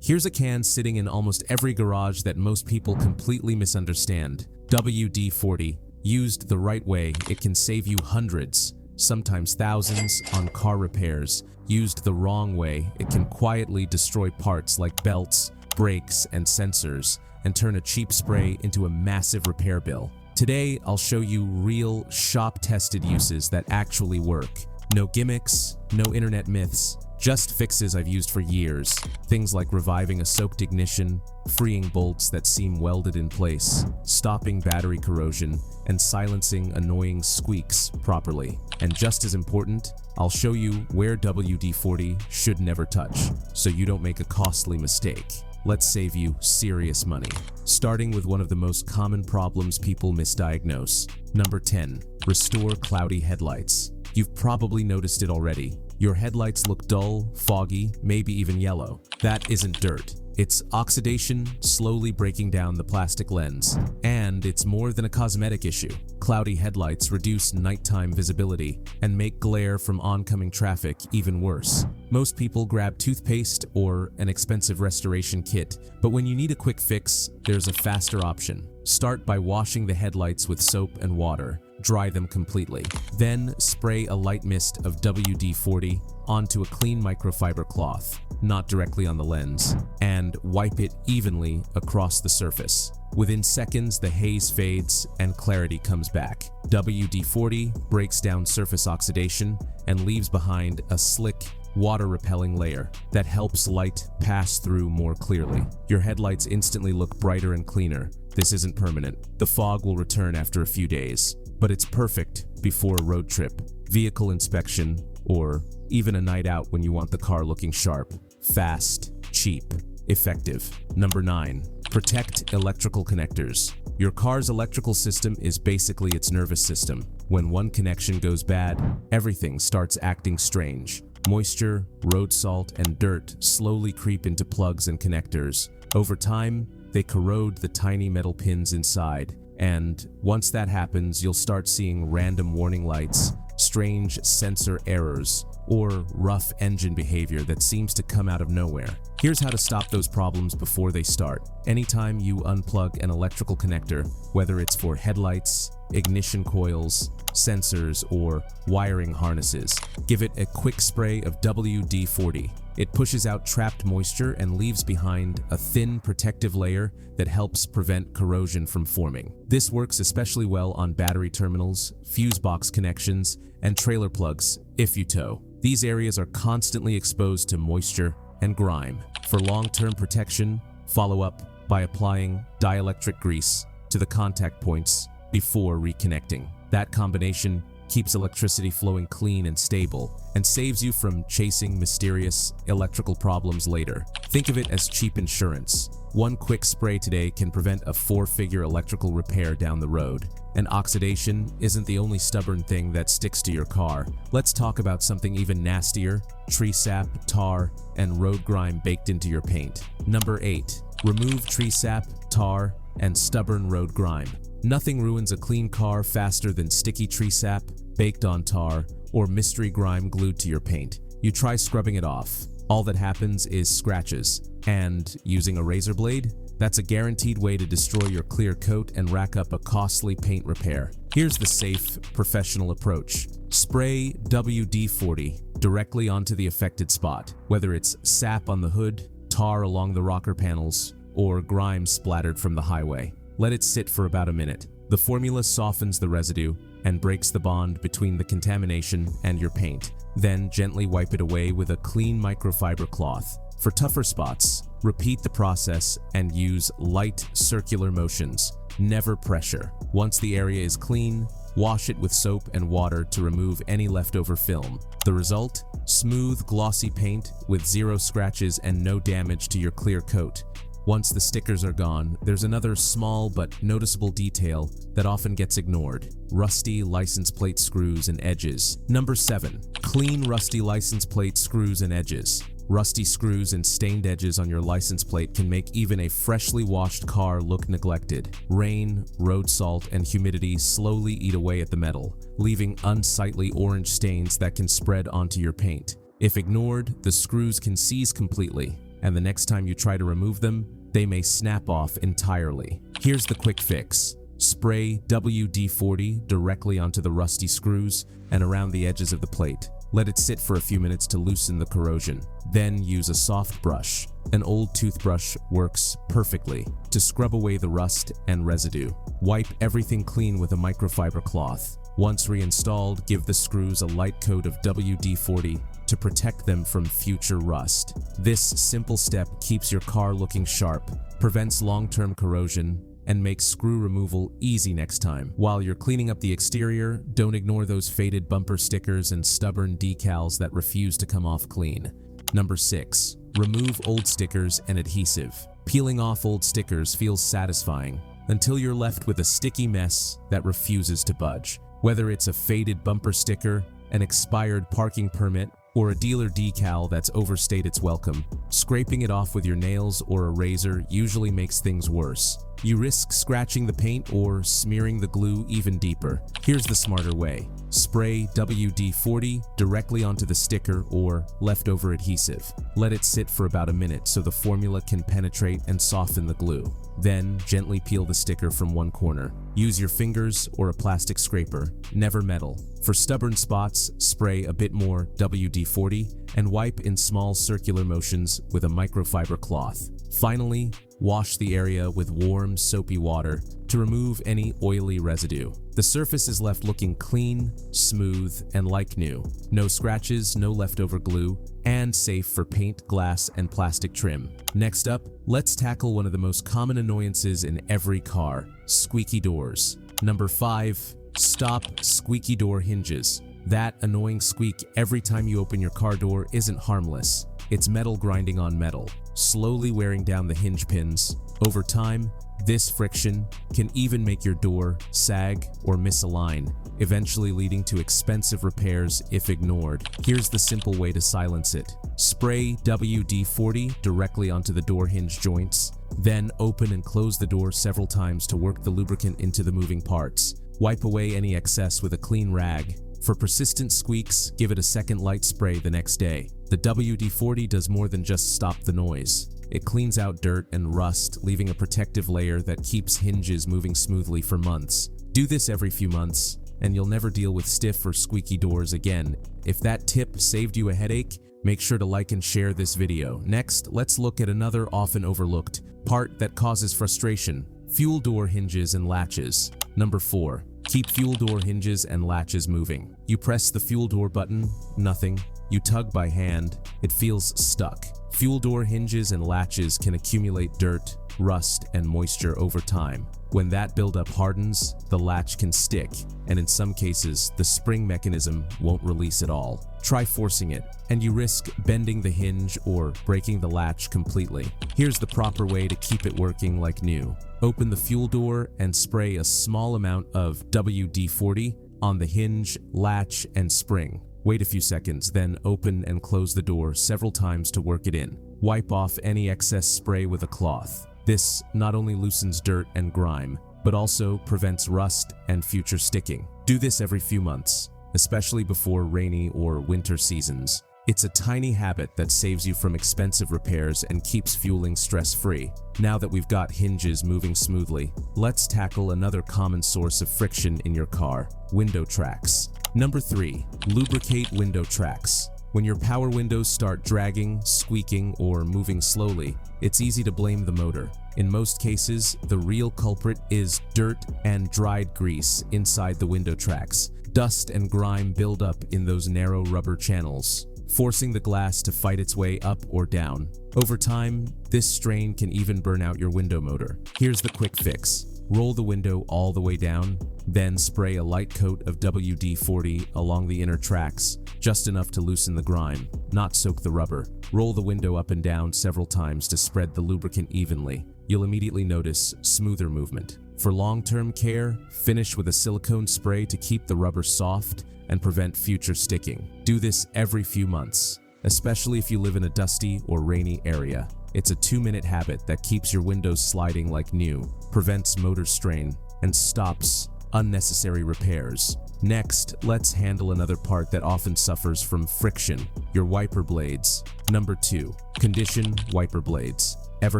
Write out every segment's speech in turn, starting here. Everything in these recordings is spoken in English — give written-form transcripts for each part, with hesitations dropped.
Here's a can sitting in almost every garage that most people completely misunderstand. WD-40. Used the right way, it can save you hundreds, sometimes thousands, on car repairs. Used the wrong way, it can quietly destroy parts like belts, brakes, and sensors, and turn a cheap spray into a massive repair bill. Today, I'll show you real, shop-tested uses that actually work. No gimmicks, no internet myths, just fixes I've used for years. Things like reviving a soaked ignition, freeing bolts that seem welded in place, stopping battery corrosion, and silencing annoying squeaks properly. And just as important, I'll show you where WD-40 should never touch, so you don't make a costly mistake. Let's save you serious money. Starting with one of the most common problems people misdiagnose. Number 10. Restore cloudy headlights. You've probably noticed it already. Your headlights look dull, foggy, maybe even yellow. That isn't dirt. It's oxidation slowly breaking down the plastic lens. And it's more than a cosmetic issue. Cloudy headlights reduce nighttime visibility and make glare from oncoming traffic even worse. Most people grab toothpaste or an expensive restoration kit, but when you need a quick fix, there's a faster option. Start by washing the headlights with soap and water. Dry them completely. Then spray a light mist of WD-40 onto a clean microfiber cloth, not directly on the lens, and wipe it evenly across the surface. Within seconds, the haze fades and clarity comes back. WD-40 breaks down surface oxidation and leaves behind a slick, water-repelling layer that helps light pass through more clearly. Your headlights instantly look brighter and cleaner. This isn't permanent. The fog will return after a few days, but it's perfect before a road trip, vehicle inspection, or even a night out when you want the car looking sharp, fast, cheap, effective. Number 9. Protect electrical connectors. Your car's electrical system is basically its nervous system. When one connection goes bad, everything starts acting strange. Moisture, road salt, and dirt slowly creep into plugs and connectors. Over time, they corrode the tiny metal pins inside, and once that happens, you'll start seeing random warning lights, strange sensor errors, or rough engine behavior that seems to come out of nowhere. Here's how to stop those problems before they start. Anytime you unplug an electrical connector, whether it's for headlights, ignition coils, sensors, or wiring harnesses, give it a quick spray of WD-40. It pushes out trapped moisture and leaves behind a thin protective layer that helps prevent corrosion from forming. This works especially well on battery terminals, fuse box connections, and trailer plugs if you tow. These areas are constantly exposed to moisture and grime. For long-term protection, follow up by applying dielectric grease to the contact points before reconnecting. That combination keeps electricity flowing clean and stable, and saves you from chasing mysterious electrical problems later. Think of it as cheap insurance. One quick spray today can prevent a 4-figure electrical repair down the road. And oxidation isn't the only stubborn thing that sticks to your car. Let's talk about something even nastier: tree sap, tar, and road grime baked into your paint. Number 8. Remove tree sap, tar, and stubborn road grime. Nothing ruins a clean car faster than sticky tree sap, baked on tar, or mystery grime glued to your paint. You try scrubbing it off. All that happens is scratches. And using a razor blade? That's a guaranteed way to destroy your clear coat and rack up a costly paint repair. Here's the safe, professional approach. Spray WD-40 directly onto the affected spot, whether it's sap on the hood, tar along the rocker panels, or grime splattered from the highway. Let it sit for about a minute. The formula softens the residue and breaks the bond between the contamination and your paint. Then gently wipe it away with a clean microfiber cloth. For tougher spots, repeat the process and use light circular motions. Never pressure. Once the area is clean, wash it with soap and water to remove any leftover film. The result? Smooth, glossy paint with 0 scratches and no damage to your clear coat. Once the stickers are gone, there's another small but noticeable detail that often gets ignored: rusty license plate screws and edges. Number 7. Clean rusty license plate screws and edges. Rusty screws and stained edges on your license plate can make even a freshly washed car look neglected. Rain, road salt, and humidity slowly eat away at the metal, leaving unsightly orange stains that can spread onto your paint. If ignored, the screws can seize completely, and the next time you try to remove them, they may snap off entirely. Here's the quick fix. Spray WD-40 directly onto the rusty screws and around the edges of the plate. Let it sit for a few minutes to loosen the corrosion. Then use a soft brush. An old toothbrush works perfectly to scrub away the rust and residue. Wipe everything clean with a microfiber cloth. Once reinstalled, give the screws a light coat of WD-40 to protect them from future rust. This simple step keeps your car looking sharp, prevents long-term corrosion, and makes screw removal easy next time. While you're cleaning up the exterior, don't ignore those faded bumper stickers and stubborn decals that refuse to come off clean. Number 6. Remove old stickers and adhesive. Peeling off old stickers feels satisfying until you're left with a sticky mess that refuses to budge. Whether it's a faded bumper sticker, an expired parking permit, or a dealer decal that's overstayed its welcome, scraping it off with your nails or a razor usually makes things worse. You risk scratching the paint or smearing the glue even deeper. Here's the smarter way. Spray WD-40 directly onto the sticker or leftover adhesive. Let it sit for about a minute so the formula can penetrate and soften the glue. Then, gently peel the sticker from one corner. Use your fingers or a plastic scraper, never metal. For stubborn spots, spray a bit more WD-40 and wipe in small circular motions with a microfiber cloth. Finally, wash the area with warm, soapy water to remove any oily residue. The surface is left looking clean, smooth, and like new. No scratches, no leftover glue, and safe for paint, glass, and plastic trim. Next up, let's tackle one of the most common annoyances in every car: squeaky doors. Number 5. Stop squeaky door hinges. That annoying squeak every time you open your car door isn't harmless. It's metal grinding on metal, slowly wearing down the hinge pins. Over time, this friction can even make your door sag or misalign, eventually leading to expensive repairs if ignored. Here's the simple way to silence it. Spray WD-40 directly onto the door hinge joints, then open and close the door several times to work the lubricant into the moving parts. Wipe away any excess with a clean rag. For persistent squeaks, give it a second light spray the next day. The WD-40 does more than just stop the noise. It cleans out dirt and rust, leaving a protective layer that keeps hinges moving smoothly for months. Do this every few months, and you'll never deal with stiff or squeaky doors again. If that tip saved you a headache, make sure to like and share this video. Next, let's look at another often overlooked part that causes frustration: fuel door hinges and latches. Number 4. Keep fuel door hinges and latches moving. You press the fuel door button, nothing. You tug by hand, it feels stuck. Fuel door hinges and latches can accumulate dirt, rust, and moisture over time. When that buildup hardens, the latch can stick, and in some cases, the spring mechanism won't release at all. Try forcing it, and you risk bending the hinge or breaking the latch completely. Here's the proper way to keep it working like new. Open the fuel door and spray a small amount of WD-40 on the hinge, latch, and spring. Wait a few seconds, then open and close the door several times to work it in. Wipe off any excess spray with a cloth. This not only loosens dirt and grime, but also prevents rust and future sticking. Do this every few months, especially before rainy or winter seasons. It's a tiny habit that saves you from expensive repairs and keeps fueling stress-free. Now that we've got hinges moving smoothly, let's tackle another common source of friction in your car: window tracks. Number 3. Lubricate window tracks. When your power windows start dragging, squeaking, or moving slowly, it's easy to blame the motor. In most cases, the real culprit is dirt and dried grease inside the window tracks. Dust and grime build up in those narrow rubber channels, forcing the glass to fight its way up or down. Over time, this strain can even burn out your window motor. Here's the quick fix. Roll the window all the way down, then spray a light coat of WD-40 along the inner tracks, just enough to loosen the grime, not soak the rubber. Roll the window up and down several times to spread the lubricant evenly. You'll immediately notice smoother movement. For long-term care, finish with a silicone spray to keep the rubber soft and prevent future sticking. Do this every few months, especially if you live in a dusty or rainy area. It's a 2-minute habit that keeps your windows sliding like new, prevents motor strain, and stops unnecessary repairs. Next, let's handle another part that often suffers from friction, your wiper blades. Number 2. Condition wiper blades. Ever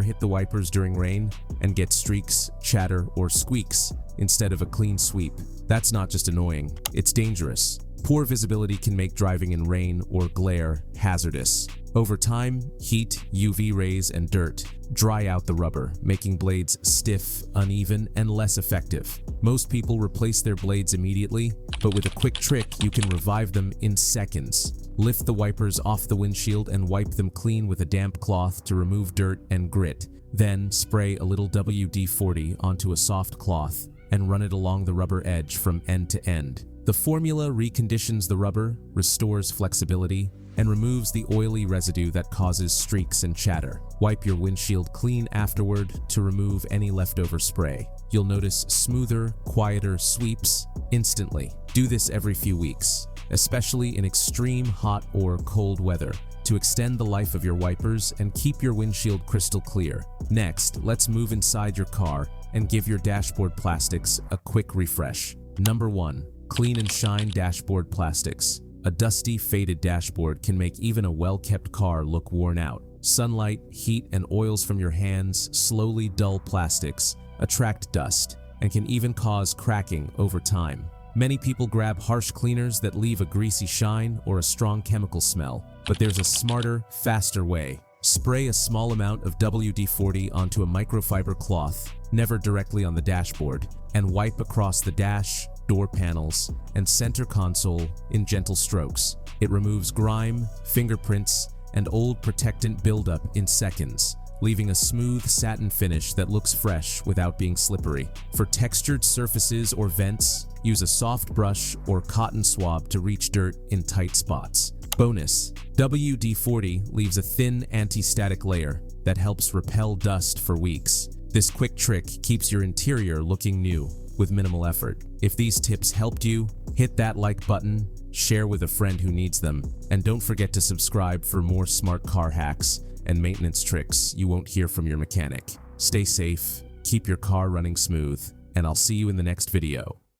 hit the wipers during rain and get streaks, chatter, or squeaks instead of a clean sweep? That's not just annoying, it's dangerous. Poor visibility can make driving in rain or glare hazardous. Over time, heat, UV rays, and dirt dry out the rubber, making blades stiff, uneven, and less effective. Most people replace their blades immediately, but with a quick trick, you can revive them in seconds. Lift the wipers off the windshield and wipe them clean with a damp cloth to remove dirt and grit. Then spray a little WD-40 onto a soft cloth and run it along the rubber edge from end to end. The formula reconditions the rubber, restores flexibility, and removes the oily residue that causes streaks and chatter. Wipe your windshield clean afterward to remove any leftover spray. You'll notice smoother, quieter sweeps instantly. Do this every few weeks, especially in extreme hot or cold weather, to extend the life of your wipers and keep your windshield crystal clear. Next, let's move inside your car and give your dashboard plastics a quick refresh. Number 1. Clean and shine dashboard plastics. A dusty, faded dashboard can make even a well-kept car look worn out. Sunlight, heat, and oils from your hands slowly dull plastics, attract dust, and can even cause cracking over time. Many people grab harsh cleaners that leave a greasy shine or a strong chemical smell, but there's a smarter, faster way. Spray a small amount of WD-40 onto a microfiber cloth, never directly on the dashboard, and wipe across the dash, door panels, and center console in gentle strokes. It removes grime, fingerprints, and old protectant buildup in seconds, leaving a smooth satin finish that looks fresh without being slippery. For textured surfaces or vents, use a soft brush or cotton swab to reach dirt in tight spots. Bonus: WD-40 leaves a thin anti-static layer that helps repel dust for weeks. This quick trick keeps your interior looking new with minimal effort. If these tips helped you, hit that like button, share with a friend who needs them, and don't forget to subscribe for more smart car hacks and maintenance tricks you won't hear from your mechanic. Stay safe, keep your car running smooth, and I'll see you in the next video.